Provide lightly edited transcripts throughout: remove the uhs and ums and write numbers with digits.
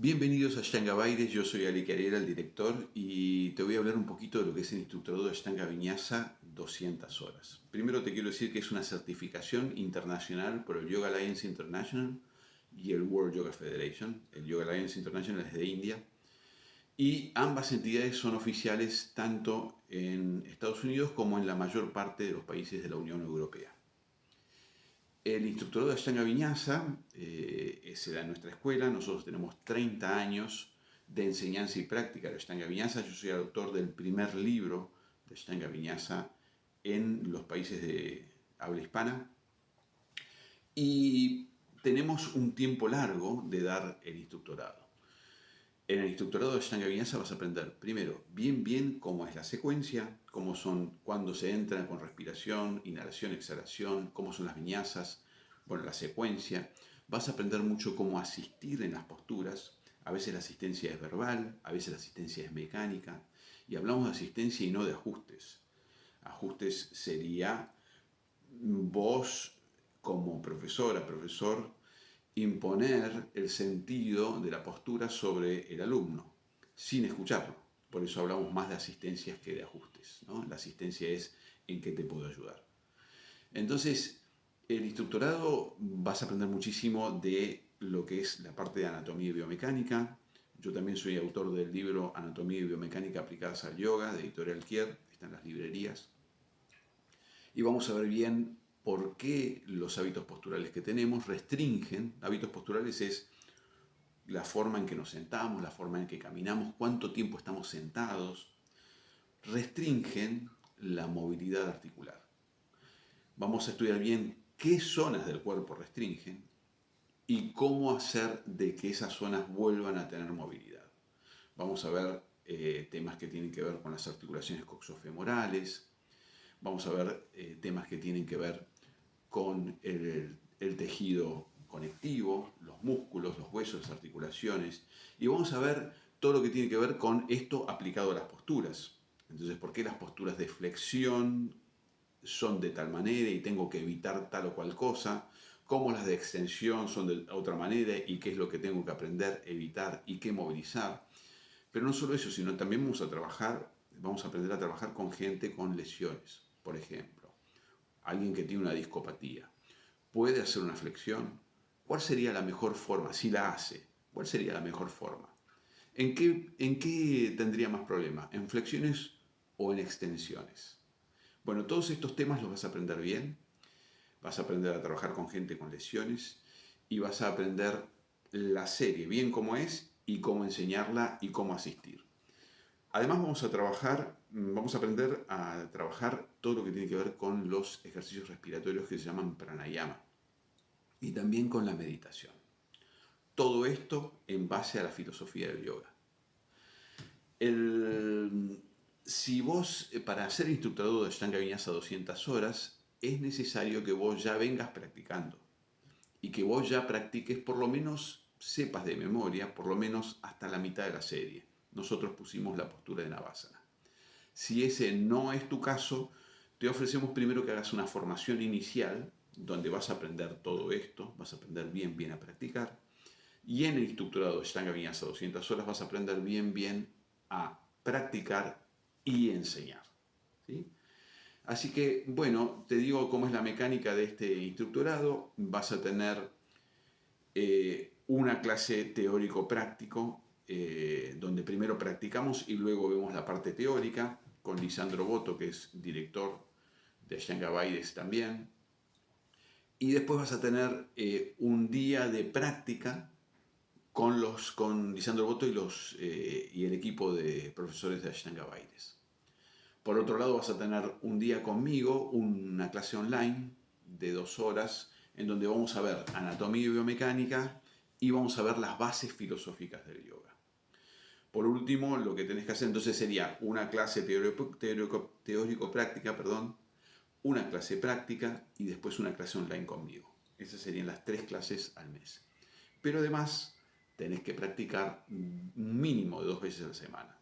Bienvenidos a Ashtanga Baires, yo soy Ali Carriera, el director, y te voy a hablar un poquito de lo que es el instructorado de Ashtanga Vinyasa 200 horas. Primero te quiero decir que es una certificación internacional por el Yoga Alliance International y el World Yoga Federation. El Yoga Alliance International es de India y ambas entidades son oficiales tanto en Estados Unidos como en la mayor parte de los países de la Unión Europea. El instructorado de Ashtanga Vinyasa se da en nuestra escuela. Nosotros tenemos 30 años de enseñanza y práctica de Ashtanga Vinyasa. Yo soy el autor del primer libro de Ashtanga Vinyasa en los países de habla hispana. Y tenemos un tiempo largo de dar el instructorado. En el instructorado de Ashtanga Vinyasa vas a aprender primero bien cómo es la secuencia, cuándo se entra con respiración, inhalación, exhalación, cómo son las vinyasas, bueno, la secuencia. Vas a aprender mucho cómo asistir en las posturas. A veces la asistencia es verbal, a veces la asistencia es mecánica. Y hablamos de asistencia y no de ajustes. Ajustes sería vos como profesora, profesor, imponer el sentido de la postura sobre el alumno, sin escucharlo. Por eso hablamos más de asistencias que de ajustes, ¿no? La asistencia es en qué te puedo ayudar. Entonces, el instructorado vas a aprender muchísimo de lo que es la parte de anatomía y biomecánica. Yo también soy autor del libro Anatomía y Biomecánica aplicadas al yoga, de Editorial Kier, está en las librerías. Y vamos a ver bien por qué los hábitos posturales que tenemos restringen. Hábitos posturales es la forma en que nos sentamos, la forma en que caminamos, cuánto tiempo estamos sentados, restringen la movilidad articular. Vamos a estudiar bien qué zonas del cuerpo restringen y cómo hacer de que esas zonas vuelvan a tener movilidad. Vamos a ver temas que tienen que ver con las articulaciones coxofemorales. Vamos a ver temas que tienen que ver con el tejido conectivo, los músculos, los huesos, las articulaciones. Y vamos a ver todo lo que tiene que ver con esto aplicado a las posturas. Entonces, ¿por qué las posturas de flexión son de tal manera y tengo que evitar tal o cual cosa? ¿Cómo las de extensión son de otra manera y qué es lo que tengo que aprender, evitar y qué movilizar? Pero no solo eso, sino también vamos a aprender a trabajar con gente con lesiones. Por ejemplo, alguien que tiene una discopatía, ¿puede hacer una flexión? ¿Cuál sería la mejor forma? Si la hace, ¿cuál sería la mejor forma? ¿En qué tendría más problema? ¿En flexiones o en extensiones? Bueno, todos estos temas los vas a aprender bien. Vas a aprender a trabajar con gente con lesiones y vas a aprender la serie bien cómo es y cómo enseñarla y cómo asistir. Además vamos a aprender a trabajar todo lo que tiene que ver con los ejercicios respiratorios que se llaman pranayama y también con la meditación. Todo esto en base a la filosofía del yoga. Si vos, para ser instructor de Ashtanga Vinyasa 200 horas, es necesario que vos ya vengas practicando y que vos ya practiques, por lo menos sepas de memoria, por lo menos hasta la mitad de la serie. Nosotros pusimos la postura de Navasana. Si ese no es tu caso, te ofrecemos primero que hagas una formación inicial donde vas a aprender todo esto, vas a aprender bien a practicar. Y en el instructorado de Ashtanga Vinyasa 200 horas vas a aprender bien a practicar y enseñar, ¿sí? Así que, bueno, te digo cómo es la mecánica de este instructorado. Vas a tener una clase teórico-práctico, donde primero practicamos y luego vemos la parte teórica, con Lisandro Boto, que es director de Ashtanga Baires también. Y después vas a tener un día de práctica con Lisandro Boto y el equipo de profesores de Ashtanga Baires. Por otro lado, vas a tener un día conmigo, una clase online de 2 horas, en donde vamos a ver anatomía y biomecánica y vamos a ver las bases filosóficas del yoga. Por último, lo que tenés que hacer entonces sería una clase teórico-práctica, una clase práctica y después una clase online conmigo. Esas serían las 3 clases al mes. Pero además, tenés que practicar un mínimo de 2 veces a la semana.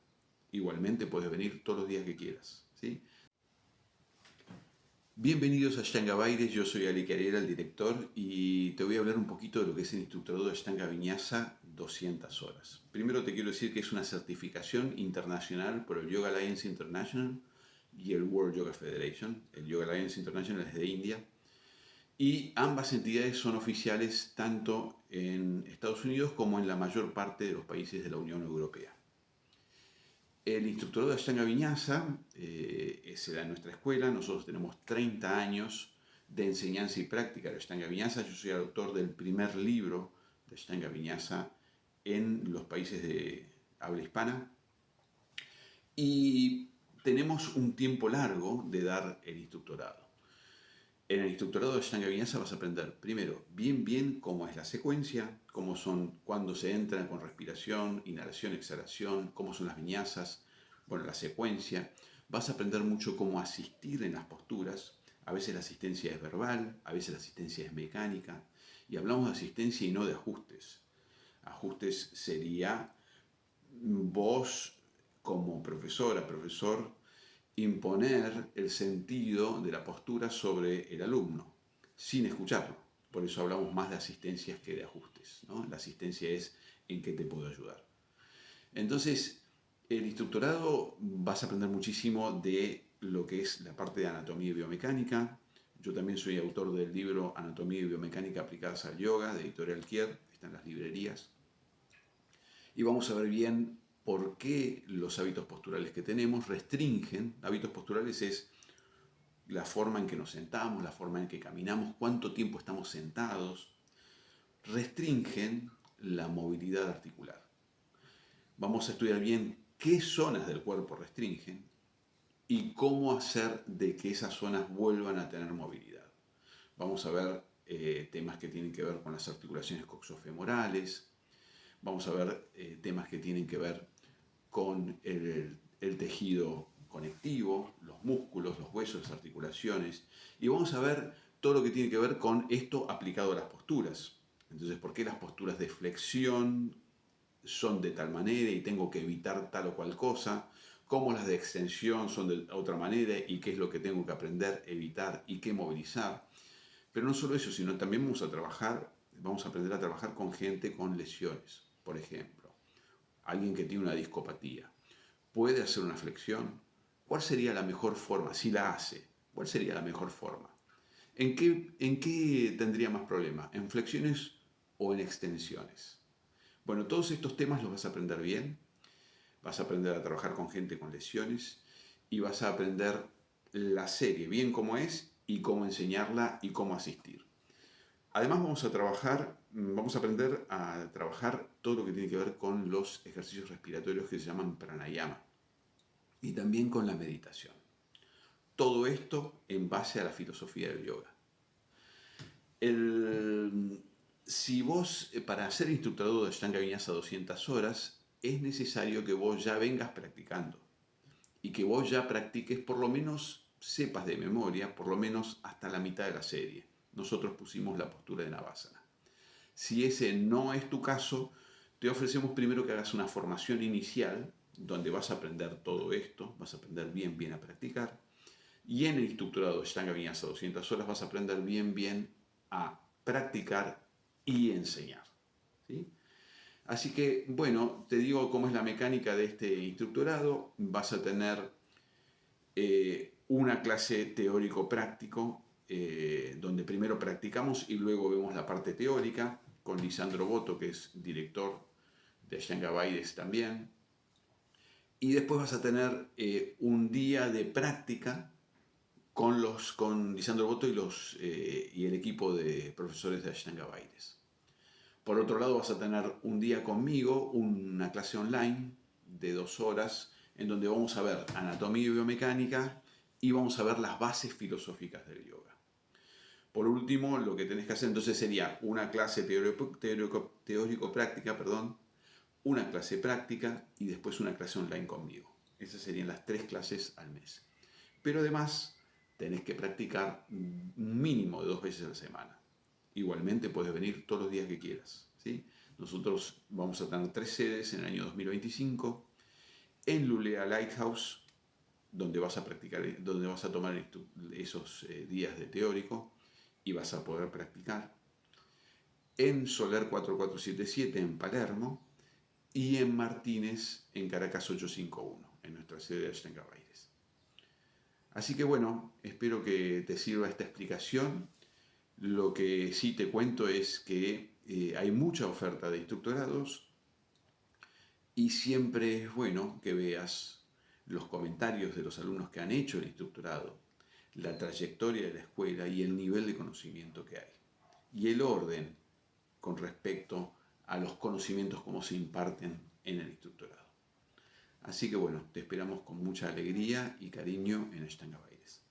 Igualmente puedes venir todos los días que quieras, ¿sí? Bienvenidos a Ashtanga Baires, yo soy Ali Carriera, el director, y te voy a hablar un poquito de lo que es el instructorado de Ashtanga Vinyasa 200 horas. Primero te quiero decir que es una certificación internacional por el Yoga Alliance International y el World Yoga Federation. El Yoga Alliance International es de India. Y ambas entidades son oficiales tanto en Estados Unidos como en la mayor parte de los países de la Unión Europea. El instructorado de Ashtanga Vinyasa se da en nuestra escuela. Nosotros tenemos 30 años de enseñanza y práctica de Ashtanga Vinyasa. Yo soy autor del primer libro de Ashtanga Vinyasa en los países de habla hispana. Y tenemos un tiempo largo de dar el instructorado. En el instructorado de Ashtanga Vinyasa vas a aprender primero bien cómo es la secuencia, cómo son cuando se entra con respiración, inhalación, exhalación, cómo son las vinyasas, bueno, la secuencia. Vas a aprender mucho cómo asistir en las posturas. A veces la asistencia es verbal, a veces la asistencia es mecánica. Y hablamos de asistencia y no de ajustes. Ajustes sería vos como profesora, profesor, imponer el sentido de la postura sobre el alumno, sin escucharlo. Por eso hablamos más de asistencias que de ajustes, ¿no? La asistencia es en qué te puedo ayudar. Entonces, el instructorado vas a aprender muchísimo de lo que es la parte de anatomía y biomecánica. Yo también soy autor del libro Anatomía y Biomecánica aplicadas al yoga, de Editorial Kier, está en las librerías. Y vamos a ver bien por qué los hábitos posturales que tenemos restringen. Hábitos posturales es la forma en que nos sentamos, la forma en que caminamos, cuánto tiempo estamos sentados, restringen la movilidad articular. Vamos a estudiar bien qué zonas del cuerpo restringen y cómo hacer de que esas zonas vuelvan a tener movilidad. Vamos a ver temas que tienen que ver con las articulaciones coxofemorales. Vamos a ver temas que tienen que ver con el tejido conectivo, los músculos, los huesos, las articulaciones. Y vamos a ver todo lo que tiene que ver con esto aplicado a las posturas. Entonces, ¿por qué las posturas de flexión son de tal manera y tengo que evitar tal o cual cosa? ¿Cómo las de extensión son de otra manera y qué es lo que tengo que aprender, evitar y qué movilizar? Pero no solo eso, sino también vamos a aprender a trabajar con gente con lesiones. Por ejemplo, alguien que tiene una discopatía, ¿puede hacer una flexión? ¿Cuál sería la mejor forma? Si la hace, ¿cuál sería la mejor forma? ¿En qué tendría más problema? ¿En flexiones o en extensiones? Bueno, todos estos temas los vas a aprender bien. Vas a aprender a trabajar con gente con lesiones y vas a aprender la serie bien cómo es y cómo enseñarla y cómo asistir. Además vamos a aprender a trabajar todo lo que tiene que ver con los ejercicios respiratorios que se llaman pranayama y también con la meditación. Todo esto en base a la filosofía del yoga. Si vos, para hacer instructorado de Ashtanga Vinyasa 200 horas, es necesario que vos ya vengas practicando y que vos ya practiques, por lo menos sepas de memoria, por lo menos hasta la mitad de la serie. Nosotros pusimos la postura de Navasana. Si ese no es tu caso, te ofrecemos primero que hagas una formación inicial donde vas a aprender todo esto, vas a aprender bien a practicar. Y en el instructorado de Ashtanga Vinyasa 200 horas vas a aprender bien a practicar y enseñar. ¿Sí? Así que, bueno, te digo cómo es la mecánica de este instructorado. Vas a tener una clase teórico-práctico, donde primero practicamos y luego vemos la parte teórica, con Lisandro Boto, que es director de Ashtanga Baides también. Y después vas a tener un día de práctica con Lisandro Boto y el equipo de profesores de Ashtanga Baides. Por otro lado, vas a tener un día conmigo, una clase online de 2 horas, en donde vamos a ver anatomía y biomecánica y vamos a ver las bases filosóficas del yoga. Por último, lo que tenés que hacer entonces sería una clase teórico-práctica, una clase práctica y después una clase online conmigo. Esas serían las 3 clases al mes. Pero además, tenés que practicar un mínimo de 2 veces a la semana. Igualmente puedes venir todos los días que quieras, ¿sí? Nosotros vamos a tener 3 sedes en el año 2025. En Lulea Lighthouse, donde vas a practicar, donde vas a tomar esos días de teórico y vas a poder practicar. en Soler 4477 en Palermo y en Martínez en Caracas 851, en nuestra sede de Ashtanga Baires. Así que bueno, espero que te sirva esta explicación. Lo que sí te cuento es que hay mucha oferta de instructorados y siempre es bueno que veas los comentarios de los alumnos que han hecho el instructorado, la trayectoria de la escuela y el nivel de conocimiento que hay. Y el orden con respecto a los conocimientos como se imparten en el instructorado. Así que bueno, te esperamos con mucha alegría y cariño en Ashtanga Baires.